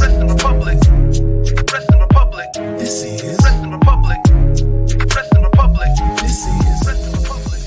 Wrestling Republic. Wrestling Republic. This is Wrestling Republic. Wrestling Republic. This is Wrestling Republic.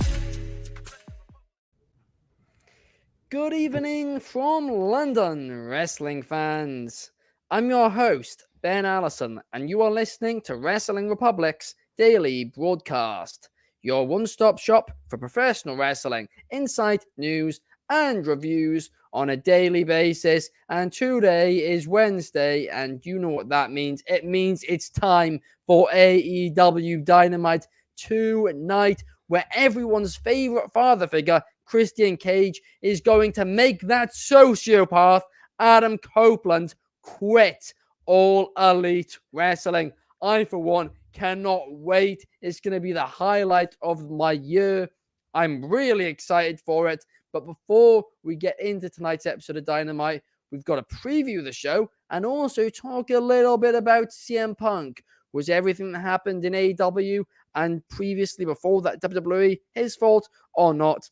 Good evening from London, wrestling fans. I'm your host, Ben Allison, and you are listening to Wrestling Republic's daily broadcast, your one-stop shop for professional wrestling, insight, news, and reviews on a daily basis. And today is Wednesday, and you know what that means. It means it's time for AEW Dynamite tonight, where everyone's favorite father figure, Christian Cage, is going to make that sociopath, Adam Copeland, quit All Elite Wrestling. I, for one, cannot wait. It's going to be the highlight of my year. I'm really excited for it. But before we get into tonight's episode of Dynamite, we've got to preview the show and also talk a little bit about CM Punk. Was everything that happened in AEW and previously before that WWE his fault or not?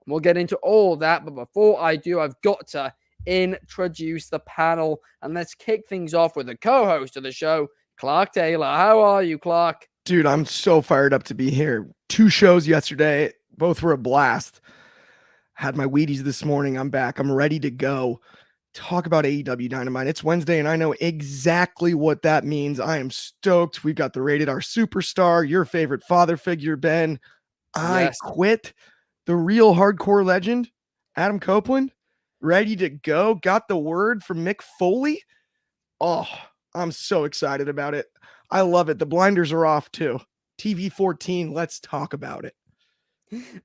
We'll get into all that, but before I do, I've got to introduce the panel, and let's kick things off with the co-host of the show, Clark Taylor. How are you, Clark? Dude, I'm so fired up to be here. 2 shows yesterday. Both were a blast. Had my Wheaties this morning. I'm back. I'm ready to go. Talk about AEW Dynamite. It's Wednesday, and I know exactly what that means. I am stoked. We've got the Rated R Superstar, your favorite father figure, Ben. I quit. The real hardcore legend, Adam Copeland, ready to go. Got the word from Mick Foley. Oh, I'm so excited about it. I love it. The blinders are off too. TV 14, let's talk about it.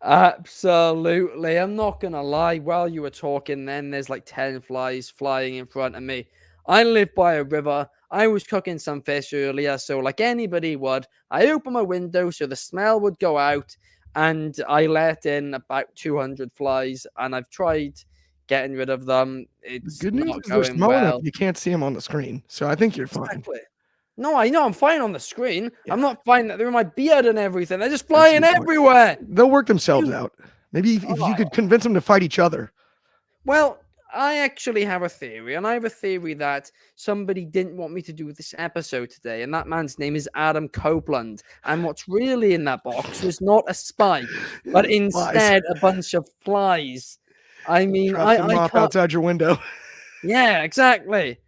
Absolutely. I'm not going to lie. While you were talking then, there's like 10 flies flying in front of me. I live by a river. I was cooking some fish earlier, so like anybody would, I opened my window so the smell would go out, and I let in about 200 flies, and I've tried getting rid of them. It's good news not is they're going small well. enough you can't see them on the screen, so I think you're fine. Exactly. No, I know I'm fine on the screen. Yeah. I'm not fine that they're in my beard and everything. They're just flying everywhere. They'll work themselves out. Maybe if you could convince them to fight each other. Well, I actually have a theory, and I have a theory that somebody didn't want me to do this episode today, and that man's name is Adam Copeland. And what's really in that box was not a spike, but instead a bunch of flies. I mean, I can't... outside your window. Yeah, exactly.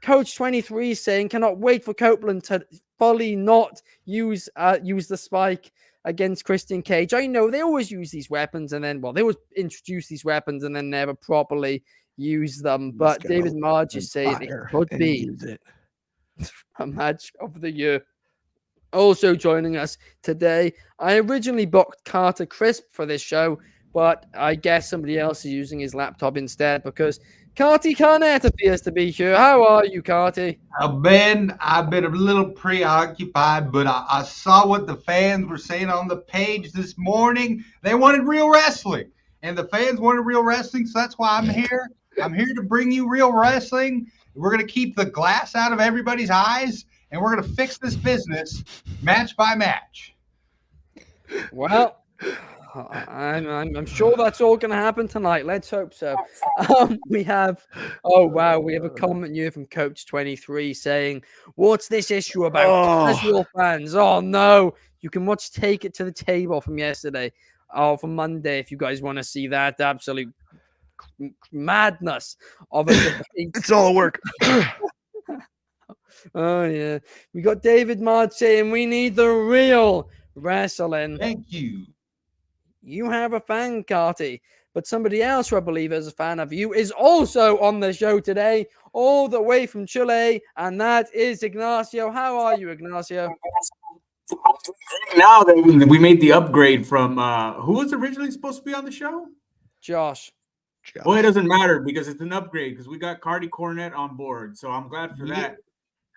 Coach 23 saying cannot wait for Copeland to fully not use the spike against Christian Cage. I know they always use these weapons, and then they always introduce these weapons and then never properly use them. But David Marge is saying it could be a match of the year. Also joining us today, I originally booked Carter Crisp for this show, but I guess somebody else is using his laptop instead because Carty Carnett appears to be here. How are you, Carty? I've been a little preoccupied, but I saw what the fans were saying on the page this morning. They wanted real wrestling, and the fans wanted real wrestling, so that's why I'm here. I'm here to bring you real wrestling. We're going to keep the glass out of everybody's eyes, and we're going to fix this business match by match. Well, I'm sure that's all going to happen tonight. Let's hope so. We have a comment here from Coach 23 saying, "What's this issue about casual fans?" Oh no, you can watch Take It to the Table from yesterday, from Monday if you guys want to see that absolute madness of a debate. It's all work. Oh yeah, we got David March saying we need the real wrestling. Thank you. You have a fan, Carty, but somebody else who I believe is a fan of you is also on the show today, all the way from Chile, and that is Ignacio. How are you, Ignacio? Now that we made the upgrade from who was originally supposed to be on the show? Josh. Well, it doesn't matter because it's an upgrade because we got Carty Cornett on board, so I'm glad for that.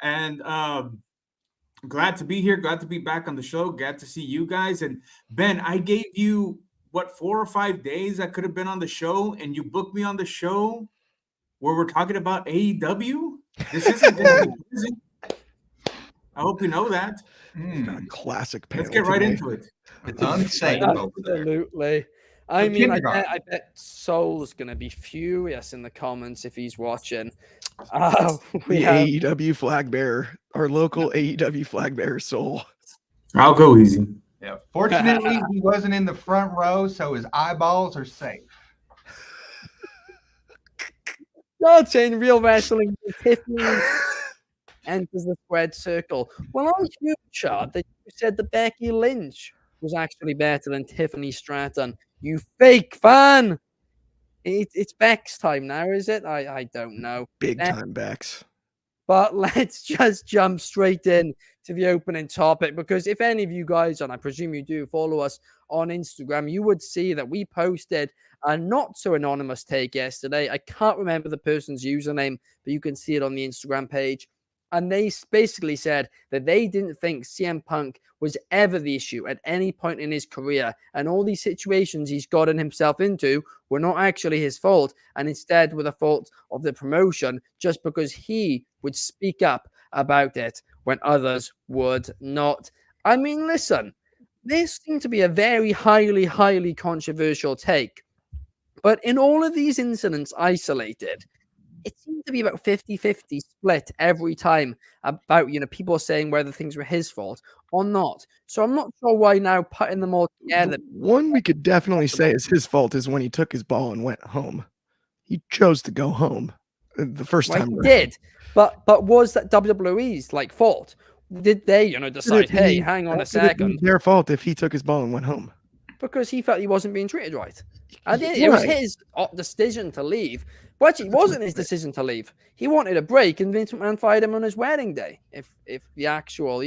And glad to be here. Glad to be back on the show. Glad to see you guys. And Ben, I gave you 4 or 5 days I could have been on the show, and you booked me on the show where we're talking about AEW. This isn't going to be easy. I hope you know that. Classic panel. Let's get right into it. It's unsafe. Absolutely. I mean, kindergarten. I bet Soul's going to be furious in the comments if he's watching. We The have AEW flag bearer, our local AEW flag bearer, Soul. I'll go easy. Yeah. Fortunately, he wasn't in the front row, so his eyeballs are safe. God saying real wrestling. Tiffany enters the squared circle. Well, I heard, Chad, that you said that Becky Lynch was actually better than Tiffany Stratton. You fake fan! It's Beck's time now, is it? I don't know. Big time backs. But let's just jump straight in to the opening topic, because if any of you guys, and I presume you do, follow us on Instagram, you would see that we posted a not so anonymous take yesterday. I can't remember the person's username, but you can see it on the Instagram page. And they basically said that they didn't think CM Punk was ever the issue at any point in his career. And all these situations he's gotten himself into were not actually his fault, and instead were the fault of the promotion, just because he would speak up about it when others would not. I mean, listen, this seemed to be a very highly controversial take. But in all of these incidents isolated, it seemed to be about 50-50 split every time about, people saying whether things were his fault or not. So I'm not sure why now putting them all together. One we could definitely say is his fault is when he took his ball and went home. He chose to go home the first time. He did. But was that WWE's fault? Did they, decide, hey, hang on a second? Their fault if he took his ball and went home. Because he felt he wasn't being treated right. And it was his decision to leave. But actually, it wasn't his decision to leave. He wanted a break, and Vince McMahon fired him on his wedding day. If the actual,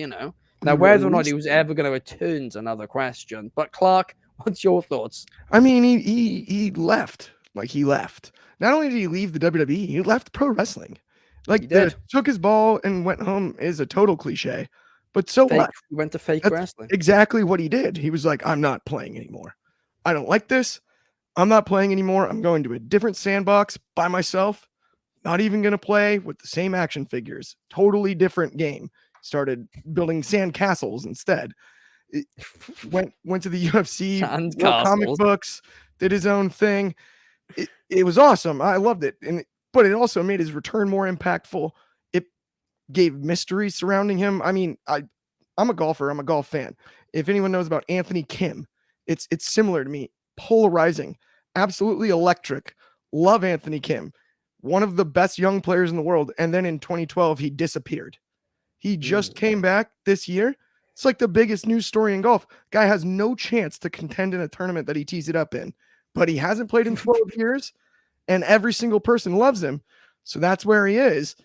Now, whether or not he was ever going to return is another question. But Clark, what's your thoughts? I mean, he left. He left. Not only did he leave the WWE, he left pro wrestling. Took his ball and went home is a total cliche. But so what? He went to fake wrestling. Exactly what he did. He was like, I'm not playing anymore. I don't like this. I'm not playing anymore. I'm going to a different sandbox by myself. Not even going to play with the same action figures. Totally different game. Started building sand castles instead. Went to the UFC, wrote comic books, did his own thing. It was awesome. I loved it. But it also made his return more impactful. It gave mystery surrounding him. I mean, I'm a golfer. I'm a golf fan. If anyone knows about Anthony Kim, it's similar to me. Polarizing, absolutely electric. Love Anthony Kim, one of the best young players in the world. And then in 2012, he disappeared. He just came back this year. It's like the biggest news story in golf. Guy has no chance to contend in a tournament that he tees it up in, but he hasn't played in 12 years, and every single person loves him. So that's where he is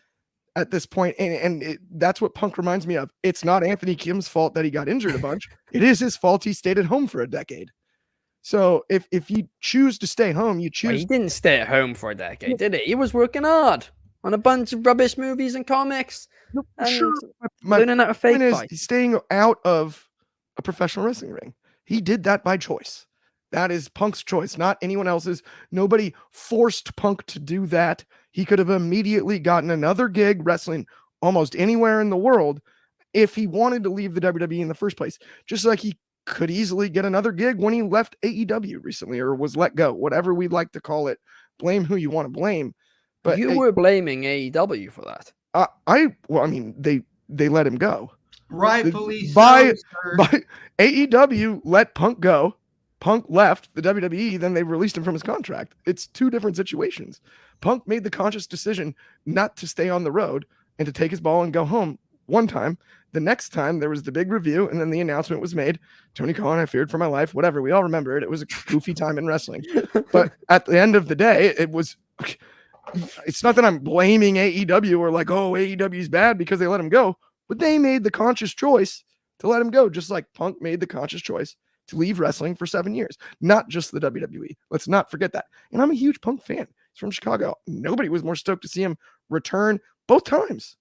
at this point. And that's what Punk reminds me of. It's not Anthony Kim's fault that he got injured a bunch. It is his fault he stayed at home for a decade. So if you choose to stay home, you choose. Well, he didn't stay at home for a decade, did he? He was working hard on a bunch of rubbish movies and comics. Sure. Learning how to fake fight. He's staying out of a professional wrestling ring. He did that by choice. That is Punk's choice, not anyone else's. Nobody forced Punk to do that. He could have immediately gotten another gig wrestling almost anywhere in the world if he wanted to leave the WWE in the first place. Just like he could easily get another gig when he left AEW recently or was let go, whatever we'd like to call it. Blame who you want to blame. But you were blaming AEW for that. They let him go. Rightfully by so. AEW let Punk go. Punk left the WWE, then they released him from his contract. It's two different situations. Punk made the conscious decision not to stay on the road and to take his ball and go home one time. The next time there was the big review, and then the announcement was made. Tony Khan, I feared for my life, whatever. We all remember it. It was a goofy time in wrestling. But at the end of the day, it's not that I'm blaming AEW or AEW is bad because they let him go, but they made the conscious choice to let him go, just like Punk made the conscious choice to leave wrestling for 7 years, not just the WWE. Let's not forget that. And I'm a huge Punk fan. He's from Chicago. Nobody was more stoked to see him return both times.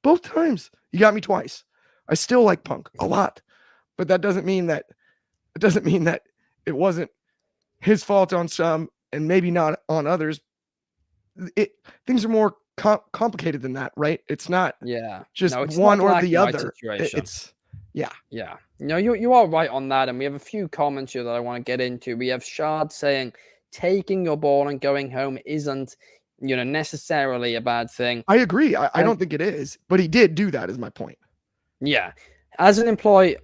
Both times. You got me twice. I still like Punk a lot, but that doesn't mean that it wasn't his fault on some and maybe not on others. Things are more complicated than that, right? It's not just one or the other. Yeah. No, you are right on that. And we have a few comments here that I want to get into. We have Shard saying taking your ball and going home isn't, necessarily a bad thing. I agree. I don't think it is, but he did do that, is my point. Yeah. As an employee,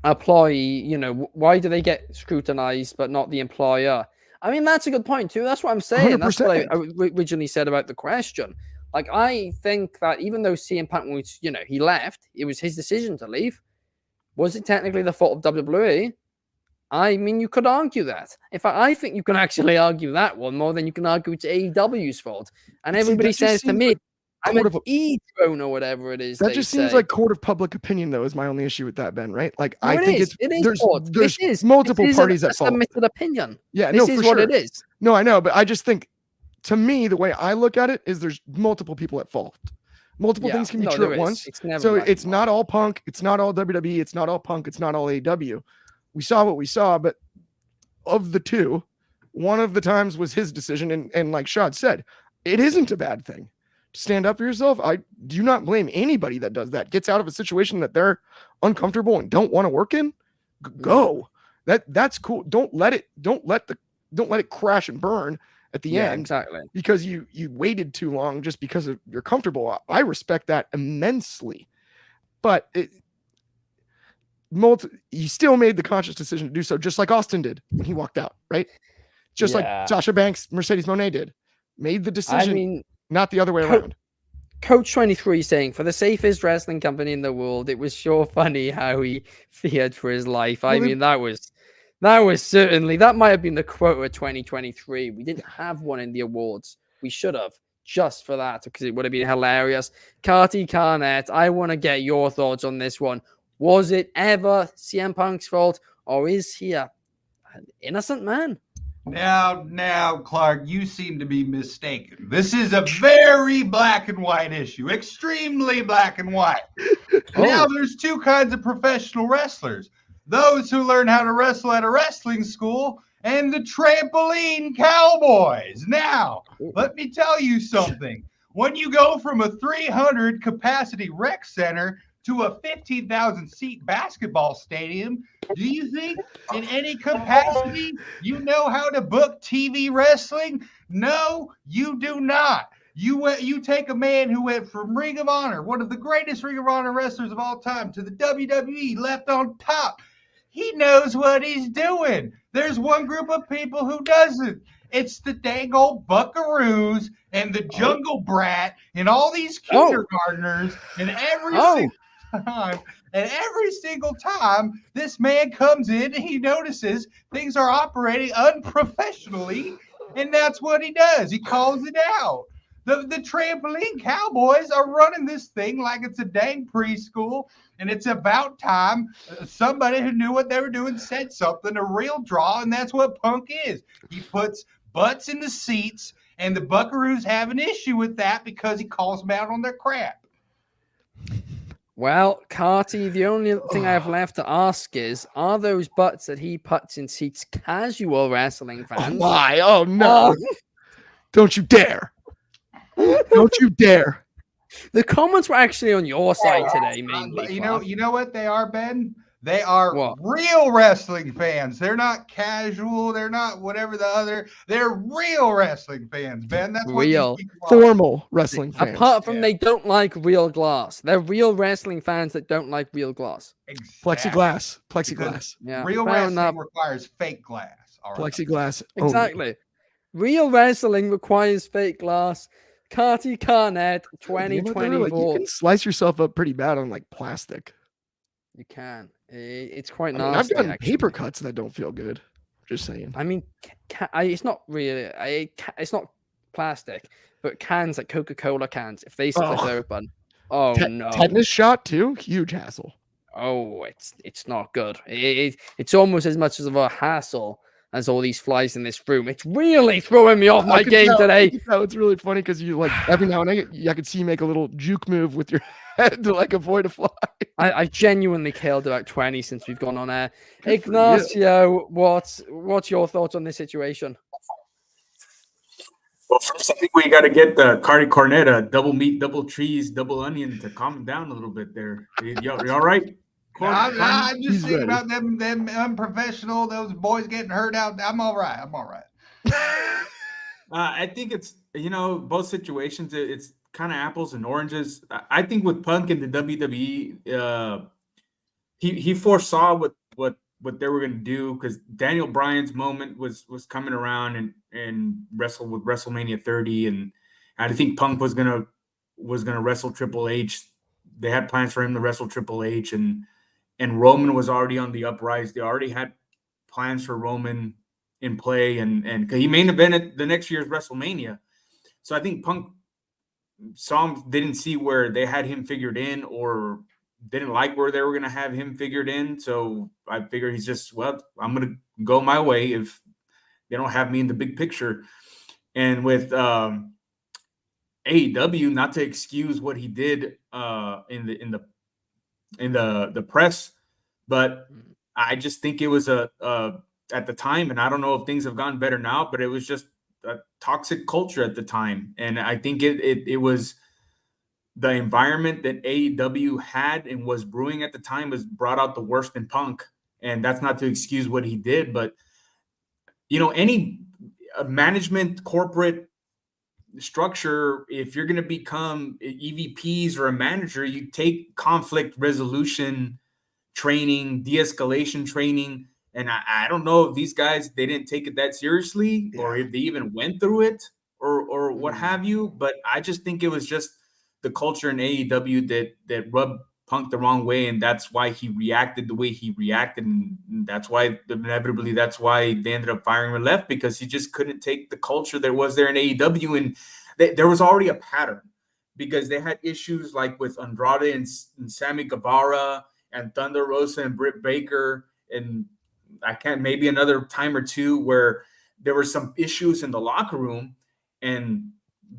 why do they get scrutinized but not the employer? I mean, that's a good point too. That's what I'm saying. 100%. That's what I originally said about the question. Like, I think that even though CM Punk was, he left, it was his decision to leave. Was it technically the fault of WWE? I mean, you could argue that. In fact, I think you can actually argue that one more than you can argue it's AEW's fault. And everybody says to me, I'm an E-throne or whatever it is. That just seems like court of public opinion, though, is my only issue with that, Ben, right? Like, No, I think there's multiple parties at fault. Submitted opinion. Yeah, this no, is for what sure. it is. No, I know, but I just think, to me, the way I look at it is there's multiple people at fault. Multiple things can be true at once. So it's not all Punk. It's not all WWE. It's not all Punk. It's not all AEW. We saw what we saw, but of the two, one of the times was his decision. And like Shad said, it isn't a bad thing to stand up for yourself. I do not blame anybody that does that, gets out of a situation that they're uncomfortable and don't want to work in. Go. That's cool. Don't let it crash and burn at the end. Exactly. Because you waited too long just because you're comfortable. I respect that immensely. But he still made the conscious decision to do so, just like Austin did when he walked out, right? Just like Sasha Banks, Mercedes Moné did. Made the decision, not the other way around. Coach 23 saying, for the safest wrestling company in the world, it was sure funny how he feared for his life. I mean, that was certainly, that might have been the quote of 2023. We didn't have one in the awards. We should have, just for that, because it would have been hilarious. Carty Carnett, I want to get your thoughts on this one. Was it ever CM Punk's fault, or is he an innocent man? Now, Clark, you seem to be mistaken. This is a very black and white issue, extremely black and white. Now, there's two kinds of professional wrestlers. Those who learn how to wrestle at a wrestling school and the trampoline cowboys. Now, let me tell you something. When you go from a 300 capacity rec center to a 15,000 seat basketball stadium, do you think in any capacity you know how to book TV wrestling? No, you do not. You take a man who went from Ring of Honor, one of the greatest Ring of Honor wrestlers of all time, to the WWE, left on top. He knows what he's doing. There's one group of people who doesn't. It's the dang old buckaroos and the jungle brat and all these kindergartners. And every single time this man comes in, he notices things are operating unprofessionally, and that's what he does. He calls it out. The trampoline cowboys are running this thing like it's a dang preschool, and it's about time somebody who knew what they were doing said something, a real draw, and that's what Punk is. He puts butts in the seats, and the buckaroos have an issue with that because he calls them out on their crap. Well, Carty, the only thing I have left to ask is, are those butts that he puts in seats casual wrestling fans? Oh, my. Oh, no. Don't you dare. Don't you dare. The comments were actually on your side today, mainly. You know what they are, Ben? They are real wrestling fans. They're not casual. They're not whatever the other. They're real wrestling fans, Ben. That's real. Formal wrestling fans. Apart from they don't like real glass. They're real wrestling fans that don't like real glass. Exactly. Plexiglass. Yeah. Real wrestling requires fake glass. All right. Plexiglass. Exactly. Real wrestling requires fake glass. Carty Carnett, 2024. You can slice yourself up pretty bad on like plastic. You can. It's quite nasty. nasty. I've gotten paper cuts that don't feel good. Just saying. I mean, it's not really. It's not plastic, but cans like Coca-Cola cans, if they split open, no. Tetanus shot too. Huge hassle. Oh, it's not good. It's almost as much of a hassle as all these flies in this room. It's really throwing me off my game today. It's really funny because you like every now and then I could see you make a little juke move with your head to like avoid a fly. I genuinely killed about 20 since we've gone on air. Ignacio, what's your thoughts on this situation? Well, first, I think we got to get the Carty Cornetta, double meat, double cheese, double onion to calm down a little bit there. You all right? I'm just He's thinking ready. about them unprofessional, those boys getting hurt out. I'm all right. I think it's, both situations, it's kind of apples and oranges. I think with Punk in the WWE, he foresaw what they were going to do, because Daniel Bryan's moment was coming around and wrestled with WrestleMania 30, and I think Punk was gonna wrestle Triple H. They had plans for him to wrestle Triple H, and Roman was already on the uprise. They already had plans for Roman in play, and he main evented the next year's WrestleMania. So I think Punk didn't see where they had him figured in, or didn't like where they were going to have him figured in. So I figured he's just, I'm going to go my way if they don't have me in the big picture. And with AEW, not to excuse what he did in the press, but I just think it was at the time, and I don't know if things have gotten better now, but it was just a toxic culture at the time. And I think it was the environment that AEW had and was brewing at the time was brought out the worst in Punk. And that's not to excuse what he did, but any management corporate structure, if you're going to become EVPs or a manager, you take conflict resolution training, de-escalation training. And I don't know if these guys, they didn't take it that seriously, or if they even went through it or what have you. But I just think it was just the culture in AEW that rubbed Punk the wrong way, and that's why he reacted the way he reacted, and that's why inevitably they ended up firing him and left, because he just couldn't take the culture that was there in AEW. And there was already a pattern, because they had issues like with Andrade and Sammy Guevara and Thunder Rosa and Britt Baker, and maybe another time or two where there were some issues in the locker room, and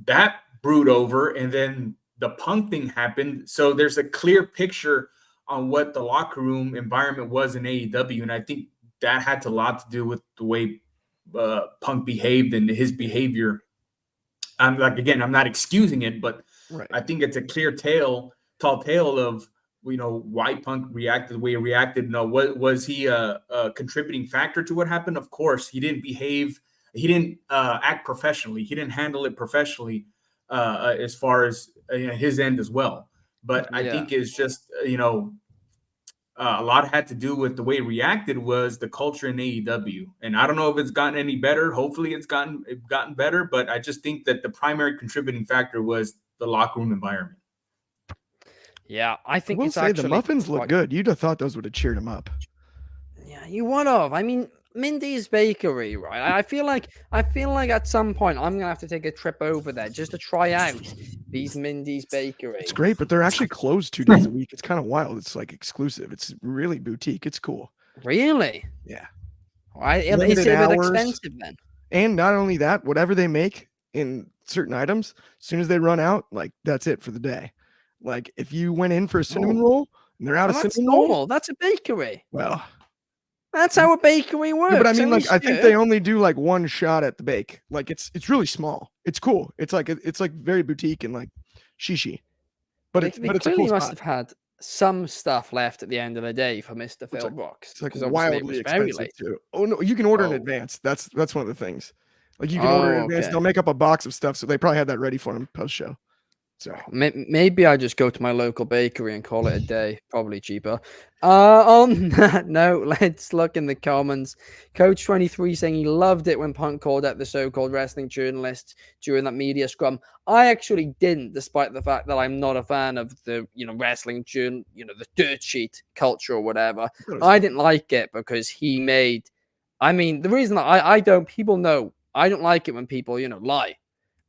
that brewed over, and then the Punk thing happened. So there's a clear picture on what the locker room environment was in AEW. And I think that had a lot to do with the way Punk behaved and his behavior. I'm not excusing it, but I think it's a clear tall tale of, why Punk reacted the way he reacted. No, was he a contributing factor to what happened? Of course, he didn't behave. He didn't act professionally. He didn't handle it professionally as far as his end as well. But I think it's just, a lot had to do with the way he reacted was the culture in AEW. And I don't know if it's gotten any better. Hopefully it's gotten better. But I just think that the primary contributing factor was the locker room environment. Yeah, I think it's actually the muffins look good. You'd have thought those would have cheered him up. Yeah, you would have. I mean, Mindy's Bakery, right? I feel like at some point I'm gonna have to take a trip over there just to try out these Mindy's Bakery. It's great, but they're actually closed 2 days a week. It's kind of wild. It's like exclusive. It's really boutique. It's cool. Really? Yeah. Right. Is it a bit expensive then? And not only that, whatever they make in certain items, as soon as they run out, like that's it for the day. Like if you went in for a cinnamon roll and they're out of cinnamon roll, that's a bakery. Well, that's how a bakery works. Yeah, but I mean, like, I think they only do like one shot at the bake. Like it's really small. It's cool. It's like very boutique and like shishi. But it's a cool spot. Must have had some stuff left at the end of the day for Mr. Phil Brooks. It's like wildly expensive too. Oh no, you can order in advance. That's one of the things. Like you can order in advance. They'll make up a box of stuff, so they probably had that ready for him post show. So maybe I just go to my local bakery and call it a day. Probably cheaper. On that note, let's look in the comments. Coach 23 saying he loved it when Punk called out the so-called wrestling journalists during that media scrum. I actually didn't, despite the fact that I'm not a fan of the wrestling the dirt sheet culture or whatever. I didn't like it because he made. I mean, the reason I don't. People know I don't like it when people lie.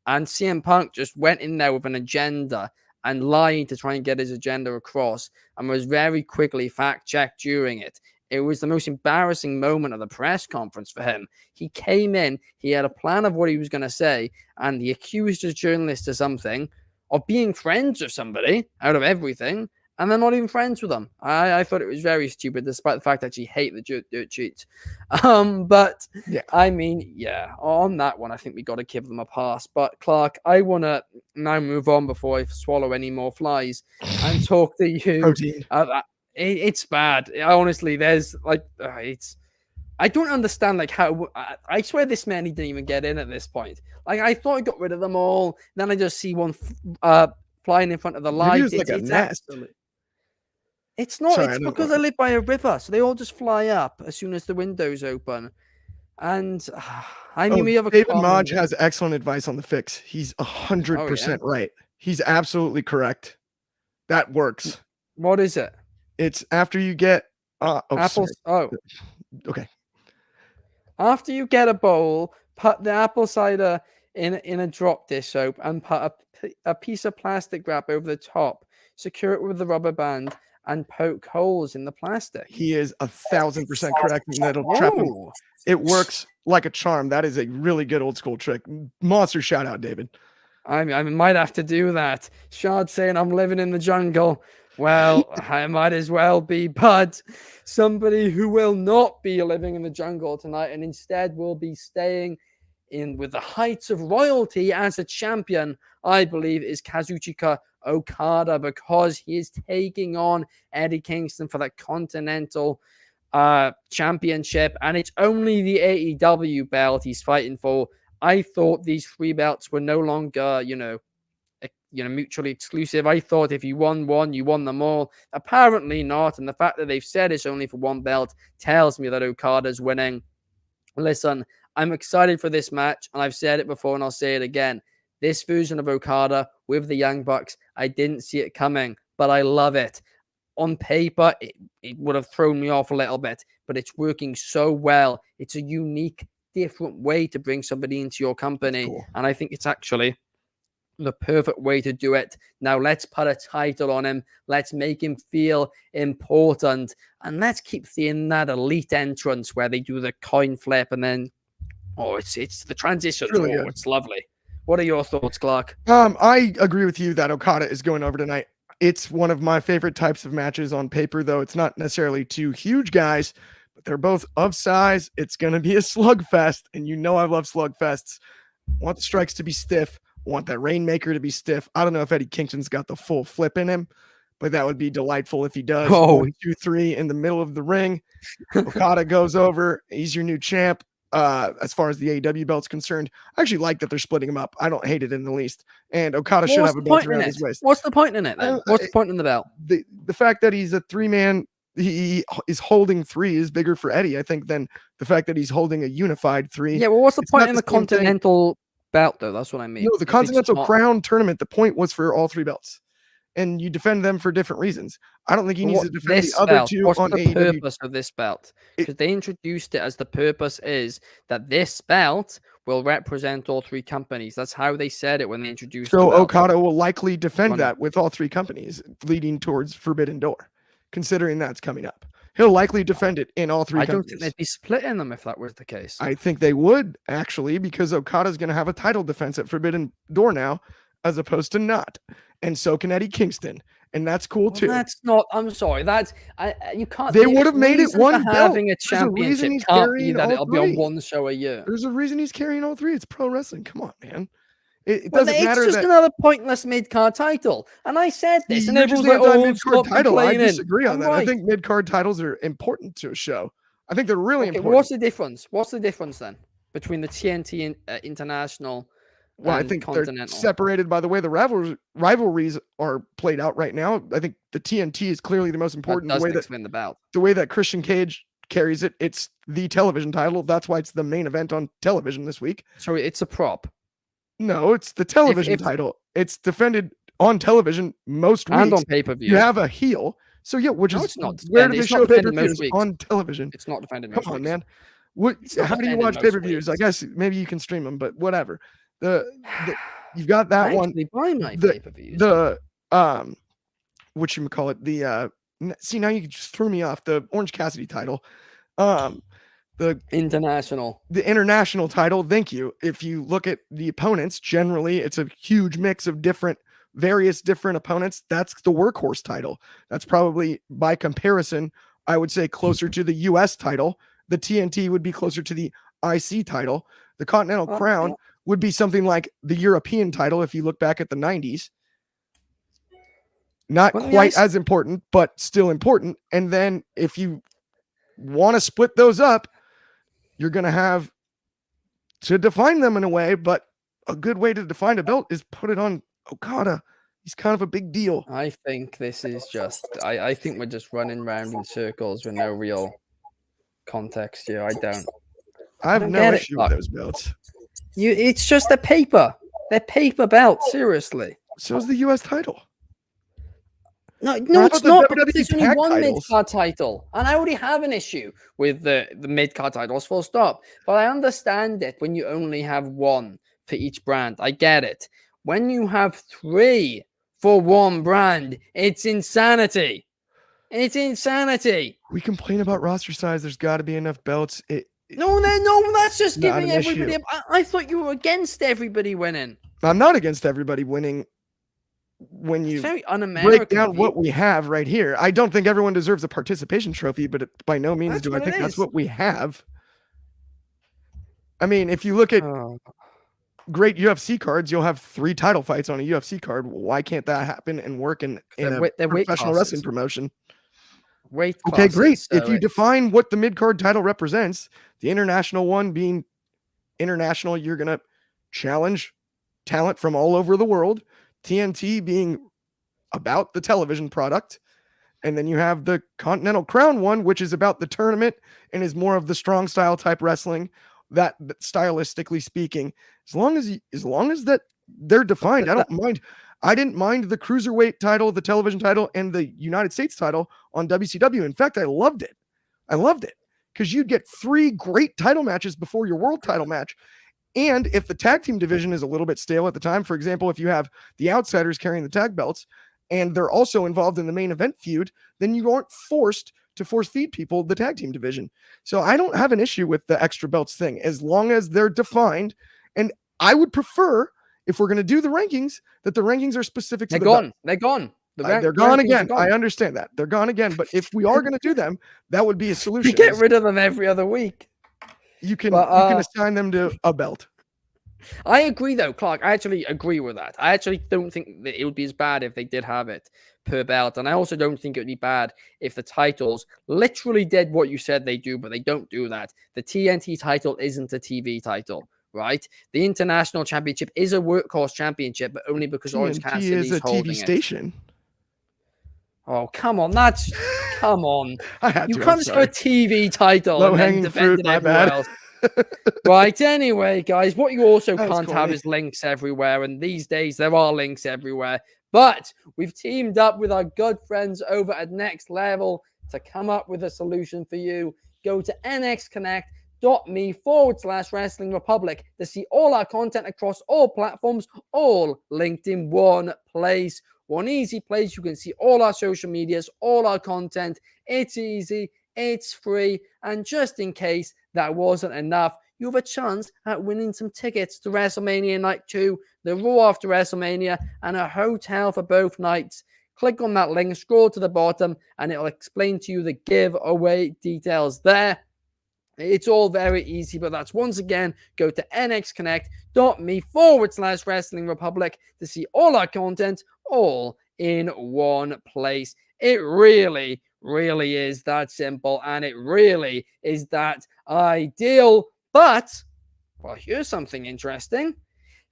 And CM Punk just went in there with an agenda and lied to try and get his agenda across and was very quickly fact-checked during it. It was the most embarrassing moment of the press conference for him. He came in, he had a plan of what he was going to say, and he accused a journalist of something, of being friends with somebody out of everything, and they're not even friends with them. I thought it was very stupid, despite the fact that she hate the dirt sheets. But yeah. I mean, yeah, on that one, I think we got to give them a pass. But Clark, I want to now move on before I swallow any more flies and talk to you. It's bad. Honestly, there's like I don't understand like how I swear this man he didn't even get in at this point. Like I thought I got rid of them all. Then I just see one flying in front of the Maybe light. it was like a nest. It's not. Sorry, I It's don't because know. I live by a river, so they all just fly up as soon as the windows open. And I mean, we have a David common- Modge has excellent advice on the fix. He's 100% right. He's absolutely correct. That works. What is it? It's after you get Apples. sorry. Oh, Okay. after you get a bowl, put the apple cider in a drop dish soap and put a piece of plastic wrap over the top. Secure it with a rubber band and poke holes in the plastic. He is 1,000% correct, and that'll trap him. Oh, It works like a charm. That is a really good old school trick. Monster shout out, David. I might have to do that. Shard saying I'm living in the jungle. Well, I might as well be, but somebody who will not be living in the jungle tonight and instead will be staying in with the heights of royalty as a champion, I believe, is Kazuchika Okada, because he is taking on Eddie Kingston for the Continental Championship, and it's only the AEW belt he's fighting for. I thought these 3 belts were no longer, mutually exclusive. I thought if you won one, you won them all. Apparently not, and the fact that they've said it's only for 1 belt tells me that Okada's winning. Listen, I'm excited for this match, and I've said it before and I'll say it again. This version of Okada with the Young Bucks, I didn't see it coming, but I love it. On paper, it would have thrown me off a little bit, but it's working so well. It's a unique, different way to bring somebody into your company, Cool. and I think it's actually the perfect way to do it. Now let's put a title on him. Let's make him feel important, and let's keep seeing that elite entrance where they do the coin flip and then it's the transition. It's really good. It's lovely. What are your thoughts, Clark? I agree with you that Okada is going over tonight. It's one of my favorite types of matches on paper, though. It's not necessarily 2 huge guys, but they're both of size. It's going to be a slugfest, and I love slugfests. I want the strikes to be stiff. I want that Rainmaker to be stiff. I don't know if Eddie Kingston's got the full flip in him, but that would be delightful if he does. Oh. 1, 2, 3 in the middle of the ring. Okada goes over. He's your new champ. As far as the AEW belt's concerned, I actually like that they're splitting them up. I don't hate it in the least. And Okada should have a belt around his waist. What's the point in it then? What's the point in the belt? The fact that he's a 3-man, he is holding 3 is bigger for Eddie, I think, than the fact that he's holding a unified 3. Yeah, well, what's the It's point not in the the same thing. Continental belt, though? That's what I mean. No, the If it's Continental not- Crown tournament, the point was for all 3 belts. And you defend them for different reasons. I don't think he needs to defend the this other belt, 2 what's on the AEW. purpose of this belt? Because they introduced it as the purpose is that this belt will represent all 3 companies. That's how they said it when they introduced So the belt. Okada will likely defend Funny. that with all 3 companies leading towards Forbidden Door, considering that's coming up. He'll likely defend it in all 3 I don't companies. think they'd be splitting them if that was the case. I think they would, actually, because Okada's going to have a title defense at Forbidden Door now, as opposed to not. And so can Eddie Kingston. And that's cool, Well, too. that's not. I'm sorry. That's you can't. They the would have made it reason one for belt. having a There's a reason championship he's can't be carrying that all it'll be on 3. one show a year. There's a reason he's carrying all 3. It's pro wrestling. Come on, man. It Well, doesn't matter it's just that another pointless mid-card title. And I said this, and you're just everyone's like, "Oh, anti-mid-card stop title. I complaining." disagree on I'm that. I right. think mid-card titles are important to a show. I think they're really Okay, important. what's the difference? What's the difference then between the TNT International Well, I and think they're Continental? separated by the way the rivalries are played out right now. I think the TNT is clearly the most That important. The doesn't way that explain the belt. Christian Cage carries it, it's the television title. That's why it's the main event on television this week. So it's a prop. No, it's the television if- title. It's defended on television most weeks. And on pay-per-view. You have a heel. So yeah, which No, is it's not where defended. do they It's not show defended most pay-per-views? weeks. On television. It's not defended. Come most on, weeks. man. What? It's not How do you defended watch most pay-per-views? I weeks. guess maybe you can stream them, but whatever. You've got that I one. actually buy my the- pay-per-views. What you call it? See, now you just threw me off. The Orange Cassidy title. The International. international title. Thank you. If you look at the opponents, generally it's a huge mix of various different opponents. That's the workhorse title. That's probably by comparison, I would say closer to the US title. The TNT would be closer to the IC title. The Continental Well, Crown yeah. would be something like the European title if you look back at the 90s. Not Well, quite as important, but still important. And then if you want to split those up, you're going to have to define them in a way, but a good way to define a belt is put it on Okada. He's kind of a big deal. I think this is just, I think we're just running round in circles with no real context here. I have don't no get it, issue with Buck. those belts. It's just a paper. They're paper belts, seriously. So is the US title. No, How it's about the not, because WWE there's only tag one titles? mid-card title. And I already have an issue with the mid-card titles, full stop. But I understand it when you only have one for each brand. I get it. When you have 3 for one brand, it's insanity. It's insanity. We complain about roster size. There's got to be enough belts. No, that's just Not giving an everybody. issue. I thought you were against everybody winning. I'm not against everybody winning when It's you very un-American. break down of what you. we have right here. I don't think everyone deserves a participation trophy, but by no means That's do I what it think that's is. what we have. I mean, if you look at Oh. great UFC cards, you'll have 3 title fights on a UFC card. Why can't that happen and work in a They're weight professional wrestling classes. promotion? Weight Okay, great. classes, If so you it- define what the mid-card title represents, the international one being international, you're going to challenge talent from all over the world. TNT being about the television product. And then you have the Continental Crown one, which is about the tournament and is more of the strong style type wrestling, that stylistically speaking, as long as that they're defined, I don't mind. I didn't mind the cruiserweight title, the television title, and the United States title on WCW. In fact, I loved it. Because you'd get 3 great title matches before your world title match. And if the tag team division is a little bit stale at the time, for example, if you have the Outsiders carrying the tag belts and they're also involved in the main event feud, then you aren't forced to force feed people the tag team division. So I don't have an issue with the extra belts thing as long as they're defined. And I would prefer, if we're going to do the rankings, that the rankings are specific to they're the gone. belt. They're gone. They're gone again. I understand that. They're gone again. But if we are going to do them, that would be a solution. You get rid of them every other week. You can But, assign them to a belt. I agree, though, Clark. I actually agree with that. I actually don't think that it would be as bad if they did have it per belt. And I also don't think it would be bad if the titles literally did what you said they do, but they don't do that. The TNT title isn't a TV title, right? The International Championship is a workhorse championship, but only because Orange TNT Cassidy is a holding TV it. station. Oh, come on. Come on. I had You to. can't just have a TV title and then Low-hanging defend fruit, it my everywhere bad. else. Right, anyway, guys, what you also That was can't have corny. is links everywhere, and these days there are links everywhere. But we've teamed up with our good friends over at Next Level to come up with a solution for you. Go to nxconnect.me/Wrestling Republic to see all our content across all platforms, all linked in one place. One easy place. You can see all our social medias, all our content. It's easy, it's free, and just in case that wasn't enough, you have a chance at winning some tickets to WrestleMania Night 2, the Raw after WrestleMania, and a hotel for both nights. Click on that link, scroll to the bottom, and it'll explain to you the giveaway details there. It's all very easy, but that's once again, go to nxconnect.me/Wrestling Republic to see all our content all in one place. It really is that simple, and it really is that ideal. But, well, here's something interesting.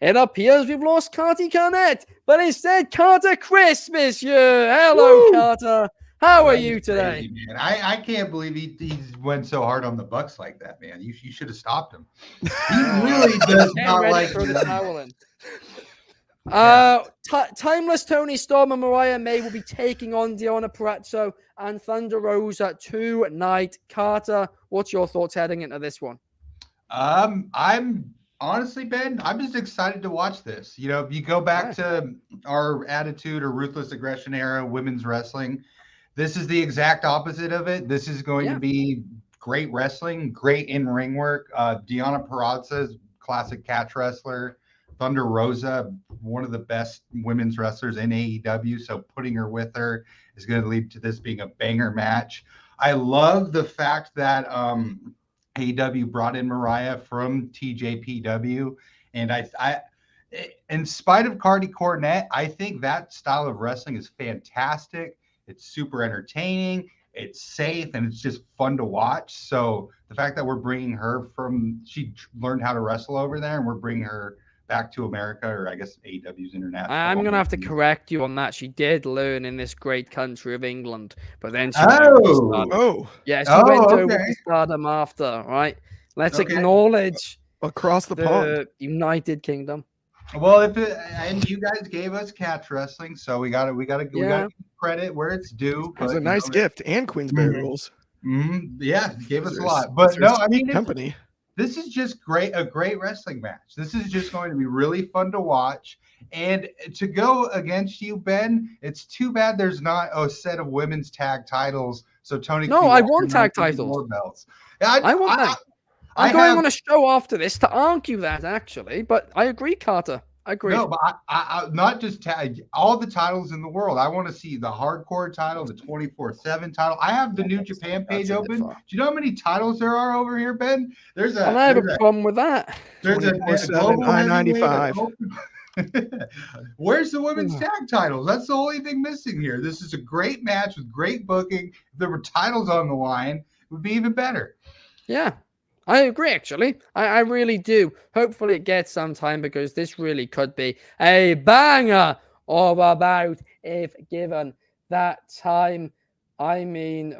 It appears we've lost Carty Carnett, but instead Carter Crisp is here. Hello, Woo! Carter. How are That you is today? crazy, man. I can't believe he went so hard on the Bucks like that, man. You should have stopped him. He really does Get not ready like for the the towel in. Timeless Tony Storm and Mariah May will be taking on Deonna Purrazzo and Thunder Rosa tonight. Carter, what's your thoughts heading into this one? I'm honestly, Ben, I'm just excited to watch this. You know, if you go back to our Attitude or Ruthless Aggression era women's wrestling, this is the exact opposite of it. This is going to be great wrestling, great in-ring work. Deonna Purrazzo is classic catch wrestler. Thunder Rosa, one of the best women's wrestlers in AEW. So putting her with her is going to lead to this being a banger match. I love the fact that AEW brought in Mariah from TJPW. And I in spite of Cardi Cornette, I think that style of wrestling is fantastic. It's super entertaining. It's safe and it's just fun to watch. So the fact that we're bringing her she learned how to wrestle over there, and we're bringing her back to America, or I guess AEW's international. I'm going to have to correct you on that. She did learn in this great country of England, but then she yeah, she went over to Stardom after, right? Let's acknowledge across the pond, United Kingdom. Well, and you guys gave us catch wrestling, so we got to give credit where it's due. It was a nice gift, and Queensberry rules. Yeah, gave us a lot. But no, I mean, company. This is just a great wrestling match. This is just going to be really fun to watch. And to go against you, Ben, it's too bad there's not a set of women's tag titles. So Tony, I want tag titles. Belts. I want that. I'm going on a show after this to argue that, actually, but I agree, Carter. I agree. No, but I not just tag all the titles in the world. I want to see the hardcore title, the 24/7 title. I have the New Japan page open. Do you know how many titles there are over here, Ben? I have a problem with that. There's a global I-95. Where's the women's tag titles? That's the only thing missing here. This is a great match with great booking. If there were titles on the line, it would be even better. Yeah. I agree, actually. I really do. Hopefully it gets some time, because this really could be a banger of a bout if given that time. I mean,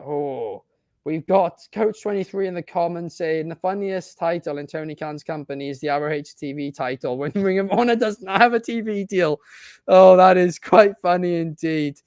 we've got Coach 23 in the comments saying the funniest title in Tony Khan's company is the ROH TV title when Ring of Honor doesn't have a TV deal. Oh, that is quite funny indeed.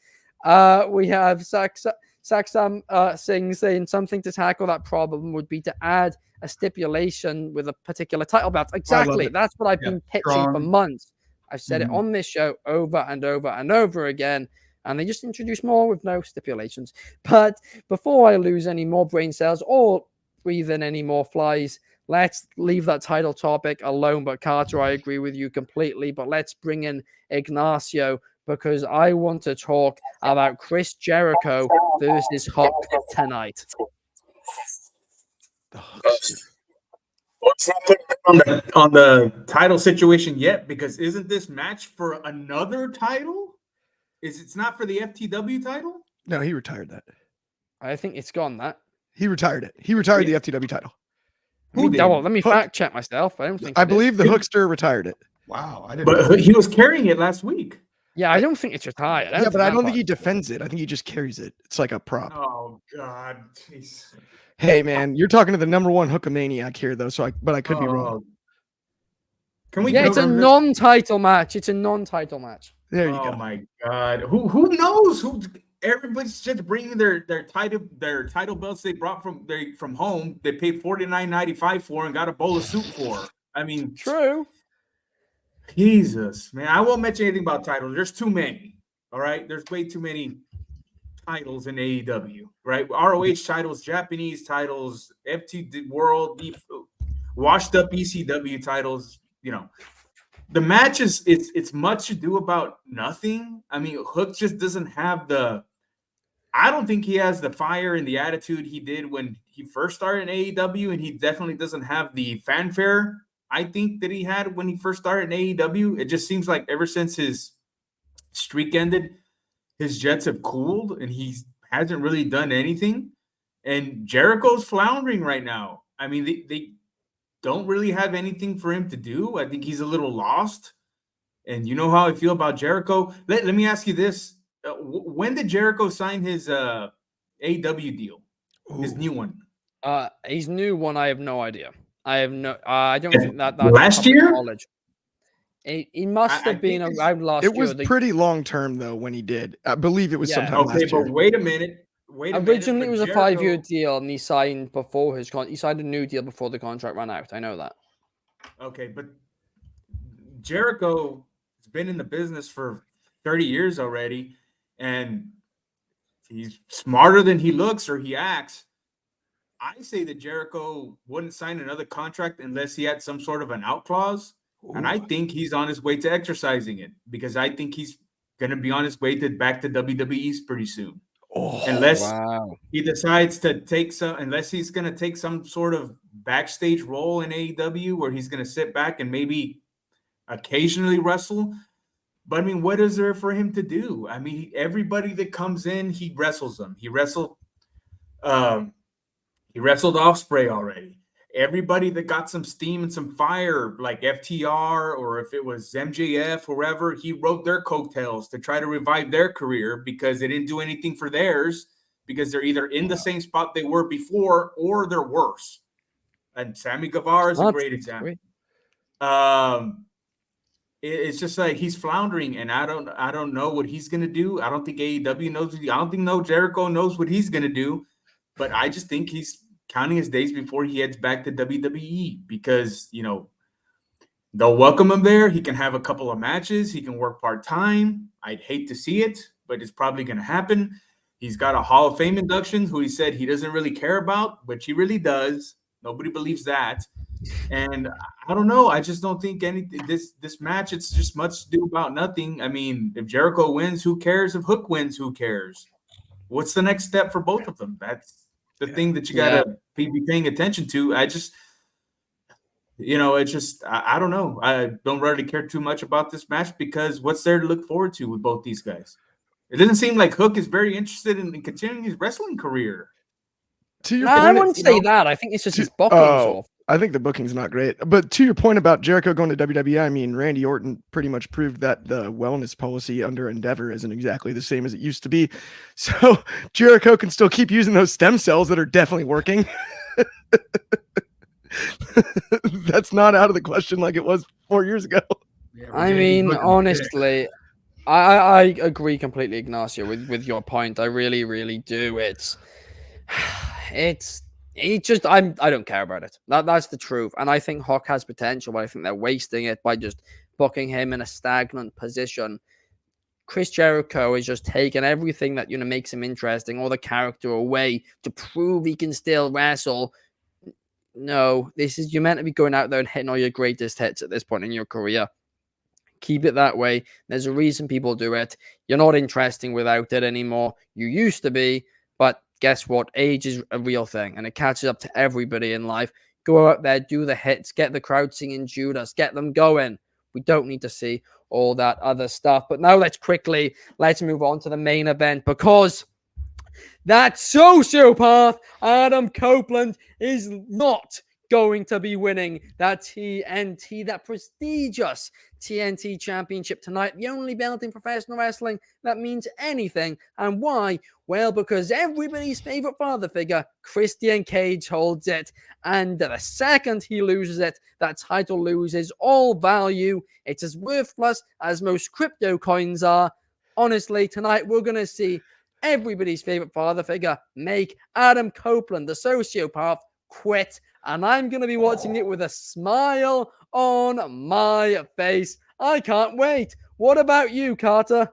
We have Saksam Singh saying something to tackle that problem would be to add a stipulation with a particular title belt. Exactly. That's what I've been pitching for months. I've said it on this show over and over and over again, and they just introduce more with no stipulations. But before I lose any more brain cells or breathe in any more flies, let's leave that title topic alone. But Carter, I agree with you completely, but let's bring in Ignacio, because I want to talk about Chris Jericho versus Hook tonight. Well, it's not on the title situation yet, because isn't this match for another title? It's not for the FTW title? No, he retired that. I think it's gone, that. He retired it. He retired the FTW title. Let me fact check myself. I believe the Hookster retired it. Wow. But he was carrying it last week. Yeah, I don't think it's retired. But I don't think he defends it. I think he just carries it. It's like a prop. Oh, God. Jeez. Hey, man, you're talking to the number one Hookamaniac here, though. But I could be wrong. Can we? Yeah, it's a non-title match. It's a non-title match. There you go. Oh my God! Who knows? Everybody's just bringing their title belts they brought from home. They paid $49.95 for and got a bowl of soup for. I mean, true. Jesus, man, I won't mention anything about titles. There's too many. All right, there's way too many titles in AEW, right? ROH titles, Japanese titles, FT World, washed up ECW titles. You know, the matches, it's much ado about nothing. I mean, Hook just doesn't have I don't think he has the fire and the attitude he did when he first started in AEW, and he definitely doesn't have the fanfare, I think, that he had when he first started in AEW. It just seems like ever since his streak ended, his jets have cooled and he hasn't really done anything. And Jericho's floundering right now. I mean, they don't really have anything for him to do. I think he's a little lost. And you know how I feel about Jericho. Let me ask you this. When did Jericho sign his AEW deal? His new one? His new one, I have no idea. I don't think that's last year? Knowledge. He must have been around last year. It was pretty long term though when he did. I believe it was sometime last year. Okay, but wait a minute. Originally, it was a 5-year deal, and he signed before his contract. He signed a new deal before the contract ran out. I know that. Okay, but Jericho has been in the business for 30 years already, and he's smarter than he looks or he acts. I say that Jericho wouldn't sign another contract unless he had some sort of an out clause. Ooh. And I think he's on his way to exercising it, because I think he's going to be on his way back to WWE's pretty soon. Unless he decides to unless he's going to take some sort of backstage role in AEW where he's going to sit back and maybe, occasionally wrestle. But I mean, what is there for him to do? I mean, everybody that comes in, he wrestles them. He wrestled Ospreay already. Everybody that got some steam and some fire, like FTR, or if it was MJF, whoever, he rode their coattails to try to revive their career because they didn't do anything for theirs, because they're either in the same spot they were before or they're worse. And Sammy Guevara is a great example. It's just like he's floundering, and I don't know what he's gonna do. I don't think AEW knows. I don't think Jericho knows what he's gonna do. But I just think he's counting his days before he heads back to WWE, because, you know, they'll welcome him there. He can have a couple of matches. He can work part-time. I'd hate to see it, but it's probably going to happen. He's got a Hall of Fame induction who he said he doesn't really care about, but he really does. Nobody believes that. And I don't know. I just don't think this match, it's just much ado about nothing. I mean, if Jericho wins, who cares? If Hook wins, who cares? What's the next step for both of them? That's the thing that you got to be paying attention to. I just, you know, it's just, I don't know. I don't really care too much about this match, because what's there to look forward to with both these guys? It doesn't seem like Hook is very interested in continuing his wrestling career. To your No, point, I wouldn't say that. I think it's just his booking's off. I think the booking's not great. But to your point about Jericho going to WWE, I mean, Randy Orton pretty much proved that the wellness policy under Endeavor isn't exactly the same as it used to be. So Jericho can still keep using those stem cells that are definitely working. That's not out of the question like it was 4 years ago. I mean, honestly, I agree completely, Ignacio, with your point. I really, really do. I don't care about it. That's the truth. And I think Hawk has potential, but I think they're wasting it by just booking him in a stagnant position. Chris Jericho is just taking everything that, you know, makes him interesting, or the character, away to prove he can still wrestle. No, you're meant to be going out there and hitting all your greatest hits at this point in your career. Keep it that way. There's a reason people do it. You're not interesting without it anymore. You used to be, but guess what? Age is a real thing, and it catches up to everybody in life. Go out there, do the hits, get the crowd singing Judas, get them going. We don't need to see all that other stuff. But now let's move on to the main event, because that sociopath, Adam Copeland, is not going to be winning that TNT, that prestigious TNT championship tonight. The only belt in professional wrestling that means anything. And why? Well, because everybody's favorite father figure, Christian Cage, holds it. And the second he loses it, that title loses all value. It's as worthless as most crypto coins are. Honestly, tonight we're going to see everybody's favorite father figure make Adam Copeland, the sociopath, quit. And I'm going to be watching it with a smile on my face. I can't wait. What about you, Carter?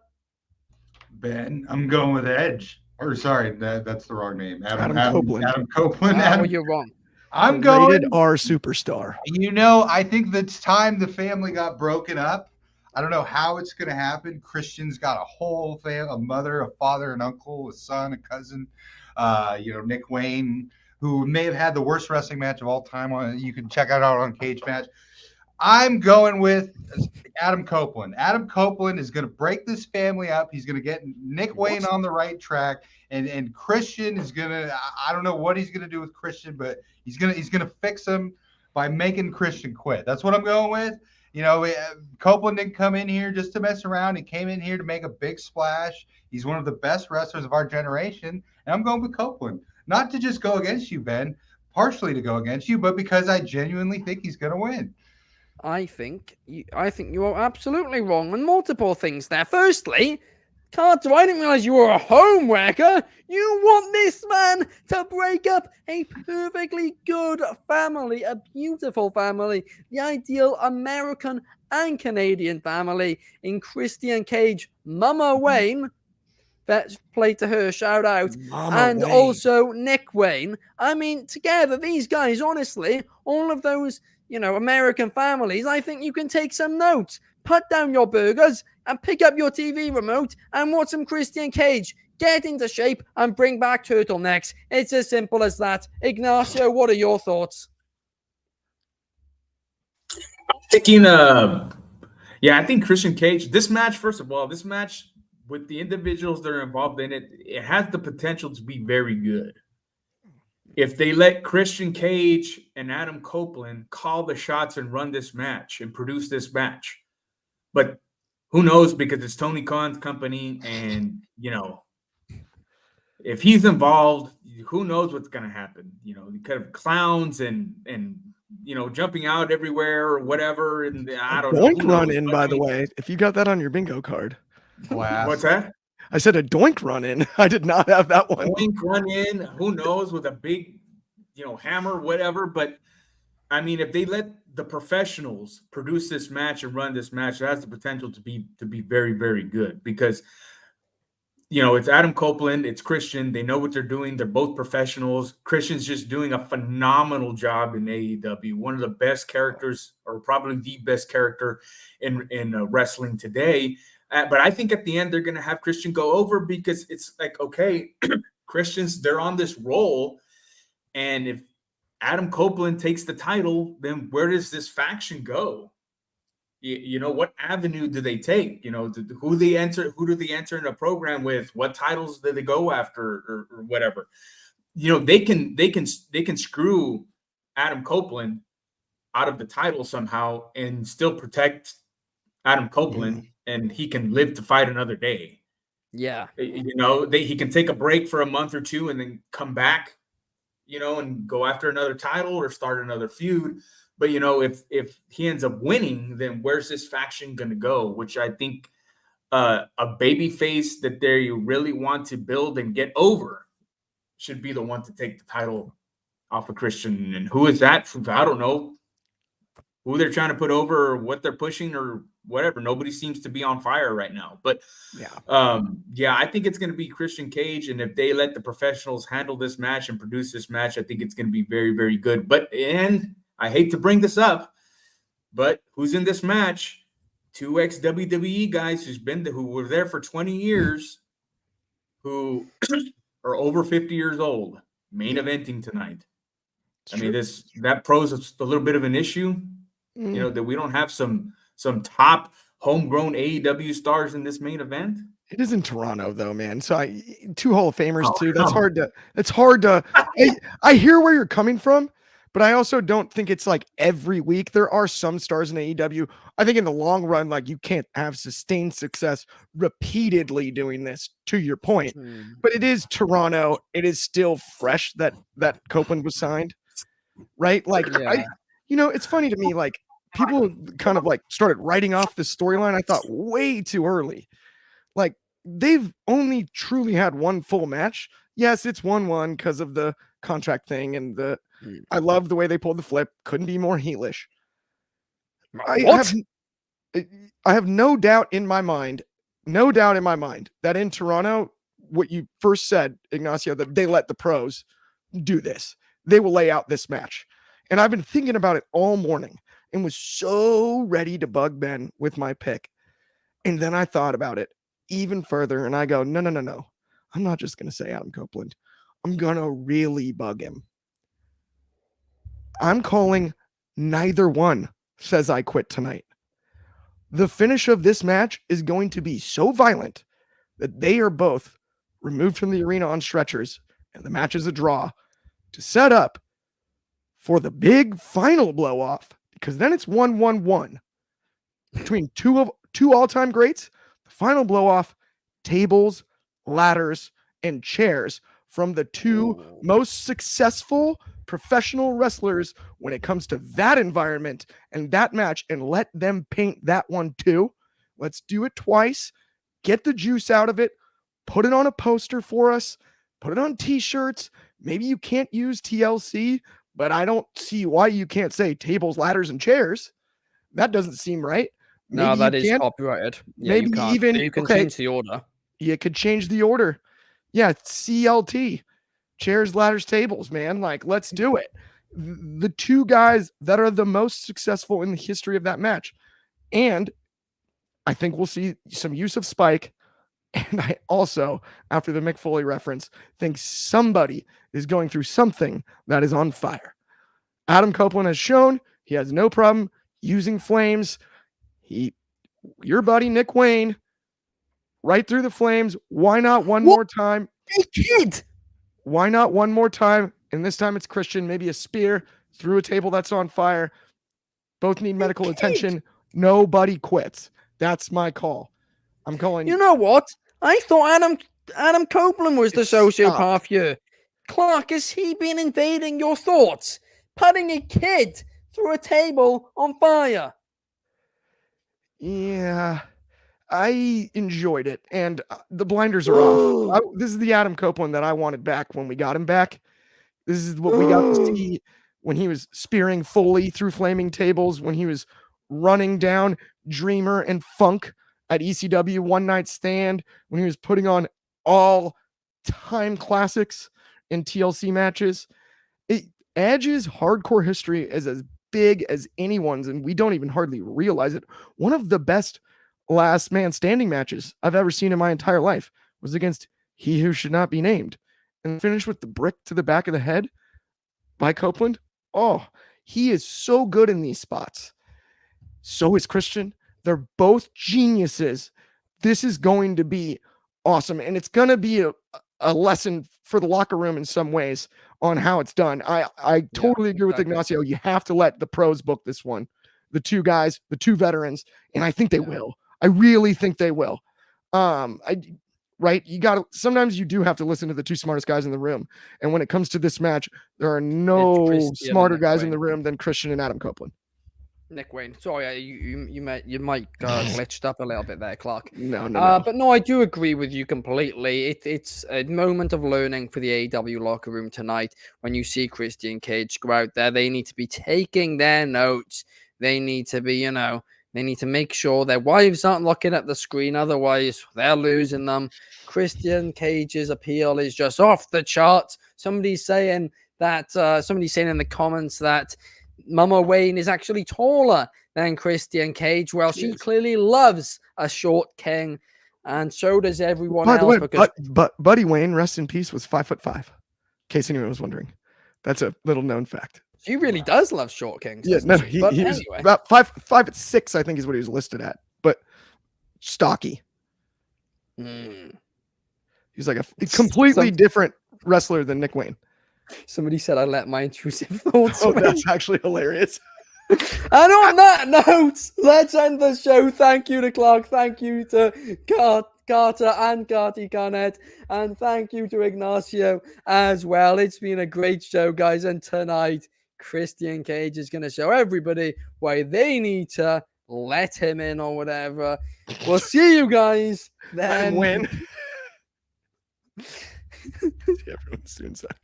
Ben, I'm going with Edge. Or sorry, that's the wrong name. Adam Copeland. Adam Copeland. Oh, you're wrong. I'm going. Rated R superstar. You know, I think that's time the family got broken up. I don't know how it's going to happen. Christian's got a whole family, a mother, a father, an uncle, a son, a cousin. Nick Wayne, who may have had the worst wrestling match of all time. You can check it out on Cage Match. I'm going with Adam Copeland. Adam Copeland is going to break this family up. He's going to get Nick Wayne on the right track, and Christian is going to. I don't know what he's going to do with Christian, but he's going to fix him by making Christian quit. That's what I'm going with. You know, Copeland didn't come in here just to mess around. He came in here to make a big splash. He's one of the best wrestlers of our generation, and I'm going with Copeland. Not to just go against you, Ben, partially to go against you, but because I genuinely think he's going to win. I think you are absolutely wrong on multiple things there. Firstly, Carter, I didn't realize you were a home wrecker. You want this man to break up a perfectly good family, a beautiful family, the ideal American and Canadian family in Christian Cage, Mama Wayne. Let's play to her, shout out. And Wayne. Also Nick Wayne. I mean, together, these guys, honestly, all of those, American families, I think you can take some notes. Put down your burgers and pick up your TV remote and watch some Christian Cage. Get into shape and bring back turtlenecks. It's as simple as that. Ignacio, what are your thoughts? Thinking Yeah, I think Christian Cage, this match, first of all, this match with the individuals that are involved in it, it has the potential to be very good. If they let Christian Cage and Adam Copeland call the shots and run this match and produce this match. But who knows, because it's Tony Khan's company, and if he's involved, who knows what's going to happen? Kind of clowns and jumping out everywhere or whatever, and I don't know. Doink run in, by the way, if you got that on your bingo card. Wow. What's that? I said a doink run in. I did not have that one. Doink run in. Who knows, with a big, hammer, whatever. But I mean, if they let the professionals produce this match and run this match, it has the potential to be very, very good, because it's Adam Copeland, it's Christian. They know what they're doing. They're both professionals. Christian's just doing a phenomenal job in AEW. One of the best characters, or probably the best character in wrestling today. But I think at the end, they're going to have Christian go over, because it's like, okay, Christians, they're on this roll. And if Adam Copeland takes the title, then where does this faction go? What avenue do they take? Who do they enter in a program with? What titles do they go after, or whatever? They can screw Adam Copeland out of the title somehow and still protect Adam Copeland, and he can live to fight another day. Yeah. He can take a break for a month or two and then come back, and go after another title or start another feud. But, if he ends up winning, then where's this faction going to go? Which I think a baby face that they really want to build and get over should be the one to take the title off of Christian. And who is that? I don't know who they're trying to put over, or what they're pushing, or whatever. Nobody seems to be on fire right now. But I think it's going to be Christian Cage. And if they let the professionals handle this match and produce this match, I think it's going to be very, very good. And I hate to bring this up, but who's in this match? 2 ex-WWE guys who were there for 20 years, who are over 50 years old, main eventing tonight. I mean, that poses a little bit of an issue, that we don't have some top homegrown AEW stars in this main event. It is in Toronto, though, man. So 2 Hall of Famers too. That's hard to. I hear where you're coming from, but I also don't think it's like every week. There are some stars in AEW. I think in the long run, like, you can't have sustained success repeatedly doing this, to your point. But it is Toronto. It is still fresh that Copeland was signed, right? Like, it's funny to me, like, people kind of like started writing off this storyline, I thought, way too early. Like, they've only truly had one full match. Yes, it's 1-1 because of the contract thing, and I love the way they pulled the flip. Couldn't be more heelish. I have no doubt in my mind that in Toronto, what you first said, Ignacio, that they let the pros do this. They will lay out this match. And I've been thinking about it all morning and was so ready to bug Ben with my pick. And then I thought about it even further, and I go, no. I'm not just going to say Adam Copeland. I'm going to really bug him. I'm calling neither one says I quit tonight. The finish of this match is going to be so violent that they are both removed from the arena on stretchers, and the match is a draw to set up for the big final blow off, because then it's 1-1-1 between two all-time greats. The final blow off, tables, ladders, and chairs from the 2 most successful professional wrestlers when it comes to that environment and that match, and let them paint that one too. Let's do it twice. Get the juice out of it. Put it on a poster for us. Put it on t-shirts. Maybe you can't use TLC, but I don't see why you can't say tables, ladders, and chairs. That doesn't seem right. No, that is copyrighted. Yeah, maybe you can change the order. You could change the order. Yeah, CLT. Chairs, ladders, tables, man. Like, let's do it. The 2 guys that are the most successful in the history of that match. And I think we'll see some use of Spike. And I also, after the Mick Foley reference, think somebody is going through something that is on fire. Adam Copeland has shown he has no problem using flames. He your buddy Nick Wayne right through the flames. Why not one more time? Hey, kid. Why not one more time? And this time it's Christian, maybe a spear through a table that's on fire. Both need medical attention. Nobody quits. That's my call. I'm calling. You know what? I thought Adam Copeland was the sociopath here. Clark, has he been invading your thoughts? Putting a kid through a table on fire. Yeah, I enjoyed it. And the blinders are off. This is the Adam Copeland that I wanted back when we got him back. This is what we got to see when he was spearing Foley through flaming tables, when he was running down Dreamer and Funk at ECW One Night Stand, when he was putting on all-time classics in TLC matches. Edge's hardcore history is as big as anyone's, and we don't even hardly realize it. One of the best last man standing matches I've ever seen in my entire life was against He Who Should Not Be Named, and finished with the brick to the back of the head by Copeland. Oh, he is so good in these spots. So is Christian. They're both geniuses. This is going to be awesome, and it's going to be a lesson for the locker room in some ways on how it's done. I totally agree with Ignacio. You have to let the pros book this one. The two guys, the two veterans, and I think they will. I really think they will. Right? Sometimes you do have to listen to the two smartest guys in the room. And when it comes to this match, there are no smarter guys in the room than Christian and Adam Copeland. Nick Wayne. Sorry, you might glitched up a little bit there, Clark. No. But no, I do agree with you completely. It's a moment of learning for the AEW locker room tonight. When you see Christian Cage go out there, they need to be taking their notes. They need to be, they need to make sure their wives aren't looking at the screen. Otherwise, they're losing them. Christian Cage's appeal is just off the charts. Somebody's saying in the comments that Mama Wayne is actually taller than Christian Cage. Well, she clearly loves a short king, and so does everyone else. But Buddy Wayne, rest in peace, was 5'5", in case anyone was wondering. That's a little known fact. She really does love short kings. Yeah, no, he was about 5'6", I think is what he was listed at, but stocky. He's like a completely different wrestler than Nick Wayne. Somebody said I let my intrusive thoughts. That's actually hilarious. And on that note, let's end the show. Thank you to Clark. Thank you to Carter and Carty Garnett. And thank you to Ignacio as well. It's been a great show, guys. And tonight, Christian Cage is going to show everybody why they need to let him in or whatever. We'll see you guys then. Win. Everyone's doing sorry.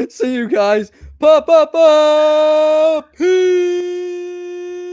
See you guys. Bye.